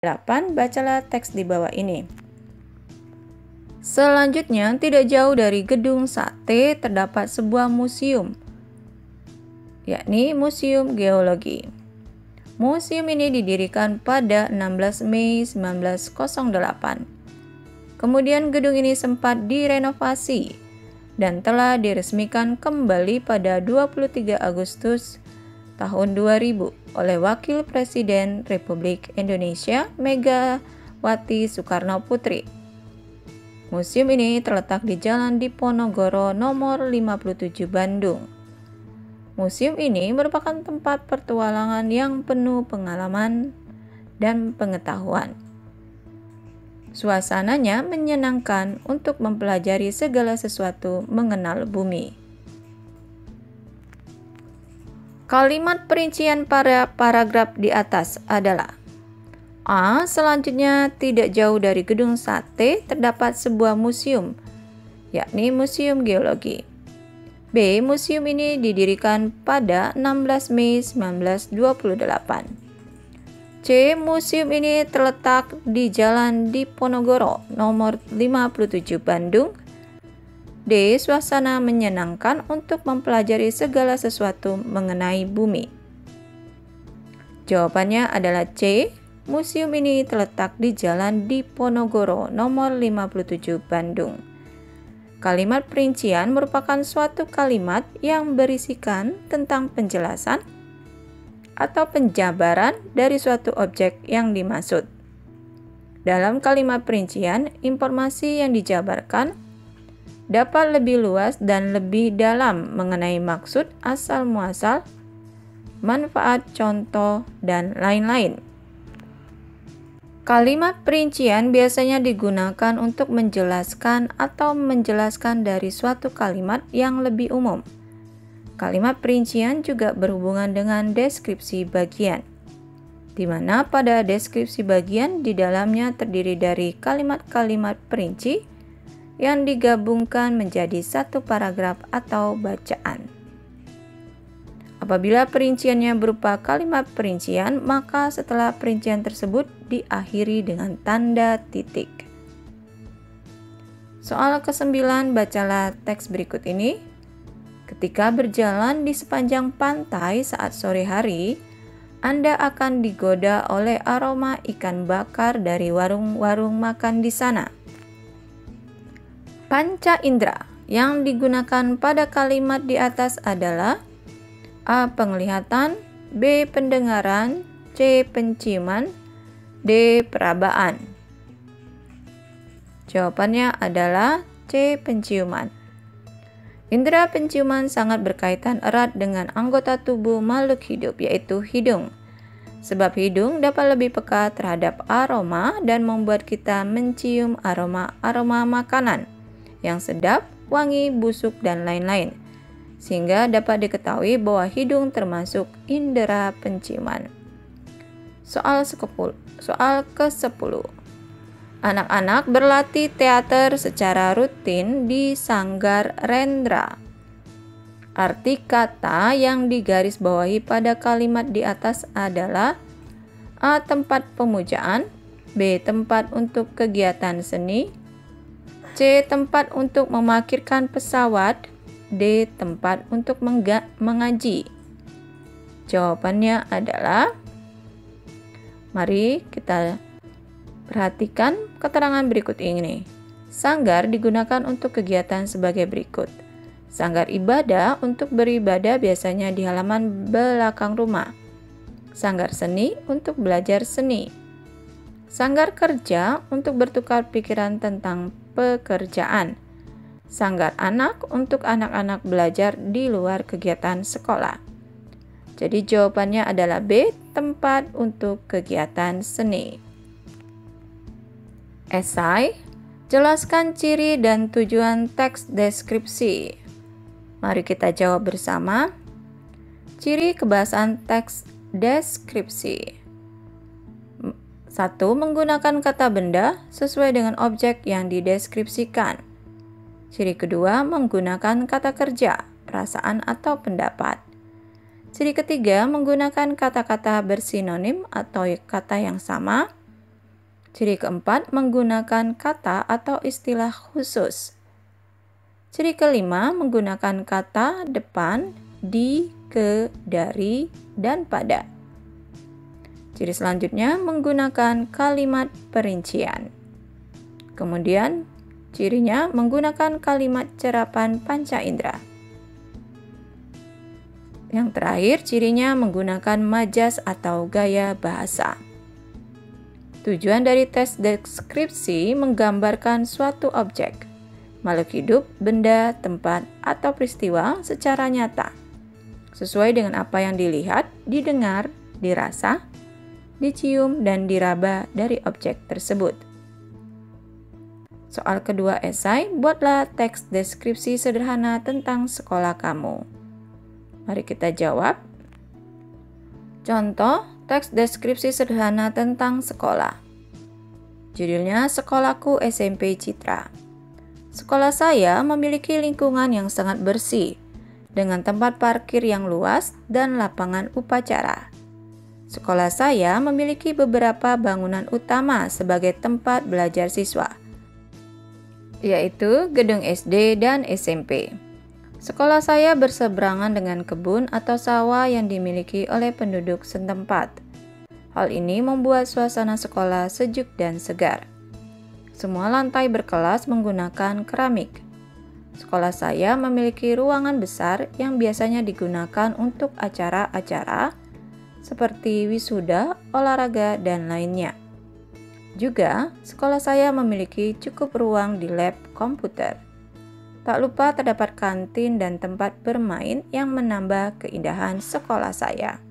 8. Bacalah teks di bawah ini. Selanjutnya, tidak jauh dari Gedung Sate terdapat sebuah museum, yakni Museum Geologi. Museum ini didirikan pada 16 Mei 1908. Kemudian gedung ini sempat direnovasi dan telah diresmikan kembali pada 23 Agustus tahun 2000 oleh Wakil Presiden Republik Indonesia Megawati Soekarno Putri. Museum ini terletak di Jalan Diponegoro nomor 57 Bandung. Museum ini merupakan tempat petualangan yang penuh pengalaman dan pengetahuan. Suasananya menyenangkan untuk mempelajari segala sesuatu mengenal bumi. Kalimat perincian pada paragraf di atas adalah: A. Selanjutnya, tidak jauh dari Gedung Sate terdapat sebuah museum, yakni Museum Geologi. B. Museum ini didirikan pada 16 Mei 1928. C. Museum ini terletak di Jalan Diponegoro nomor 57 Bandung. D. Suasana menyenangkan untuk mempelajari segala sesuatu mengenai bumi. Jawabannya adalah C. Museum ini terletak di Jalan Diponegoro nomor 57 Bandung. Kalimat perincian merupakan suatu kalimat yang berisikan tentang penjelasan atau penjabaran dari suatu objek yang dimaksud. Dalam kalimat perincian, informasi yang dijabarkan dapat lebih luas dan lebih dalam mengenai maksud, asal-muasal, manfaat, contoh, dan lain-lain. Kalimat perincian biasanya digunakan untuk menjelaskan atau menjelaskan dari suatu kalimat yang lebih umum. Kalimat perincian juga berhubungan dengan deskripsi bagian, di mana pada deskripsi bagian di dalamnya terdiri dari kalimat-kalimat perinci yang digabungkan menjadi satu paragraf atau bacaan. Apabila perinciannya berupa kalimat perincian, maka setelah perincian tersebut diakhiri dengan tanda titik. Soal ke-9, bacalah teks berikut ini. Ketika berjalan di sepanjang pantai saat sore hari, Anda akan digoda oleh aroma ikan bakar dari warung-warung makan di sana. Panca indera yang digunakan pada kalimat di atas adalah A. Penglihatan, B. Pendengaran, C. Penciuman, D. Perabaan. Jawabannya adalah C. Penciuman. Indera penciuman sangat berkaitan erat dengan anggota tubuh makhluk hidup, yaitu hidung. Sebab hidung dapat lebih peka terhadap aroma dan membuat kita mencium aroma-aroma makanan yang sedap, wangi, busuk, dan lain-lain, sehingga dapat diketahui bahwa hidung termasuk indera penciuman. Soal ke-10. Anak-anak berlatih teater secara rutin di Sanggar Rendra. Arti kata yang digarisbawahi pada kalimat di atas adalah A. Tempat pemujaan, B. Tempat untuk kegiatan seni, C. Tempat untuk memarkirkan pesawat, D. Tempat untuk mengaji. Jawabannya adalah, mari kita perhatikan keterangan berikut ini. Sanggar digunakan untuk kegiatan sebagai berikut. Sanggar ibadah untuk beribadah biasanya di halaman belakang rumah. Sanggar seni untuk belajar seni. Sanggar kerja untuk bertukar pikiran tentang pekerjaan. Sanggar anak untuk anak-anak belajar di luar kegiatan sekolah. Jadi jawabannya adalah B. Tempat untuk kegiatan seni. Esai, jelaskan ciri dan tujuan teks deskripsi. Mari kita jawab bersama. Ciri kebahasan teks deskripsi. 1. Menggunakan kata benda sesuai dengan objek yang dideskripsikan. Ciri kedua, menggunakan kata kerja, perasaan atau pendapat. Ciri ketiga, menggunakan kata-kata bersinonim atau kata yang sama. Ciri keempat, menggunakan kata atau istilah khusus. Ciri kelima, menggunakan kata depan, di, ke, dari, dan pada. Ciri selanjutnya, menggunakan kalimat perincian. Kemudian, cirinya menggunakan kalimat cerapan panca indera. Yang terakhir, cirinya menggunakan majas atau gaya bahasa. Tujuan dari tes deskripsi menggambarkan suatu objek, makhluk hidup, benda, tempat, atau peristiwa secara nyata, sesuai dengan apa yang dilihat, didengar, dirasa, dicium, dan diraba dari objek tersebut. Soal kedua esai, buatlah teks deskripsi sederhana tentang sekolah kamu. Mari kita jawab. Contoh, teks deskripsi sederhana tentang sekolah. Judulnya Sekolahku SMP Citra. Sekolah saya memiliki lingkungan yang sangat bersih, dengan tempat parkir yang luas dan lapangan upacara. Sekolah saya memiliki beberapa bangunan utama sebagai tempat belajar siswa, yaitu gedung SD dan SMP. Sekolah saya berseberangan dengan kebun atau sawah yang dimiliki oleh penduduk setempat. Hal ini membuat suasana sekolah sejuk dan segar. Semua lantai berkelas menggunakan keramik. Sekolah saya memiliki ruangan besar yang biasanya digunakan untuk acara-acara seperti wisuda, olahraga, dan lainnya. Juga, sekolah saya memiliki cukup ruang di lab komputer. Tak lupa terdapat kantin dan tempat bermain yang menambah keindahan sekolah saya.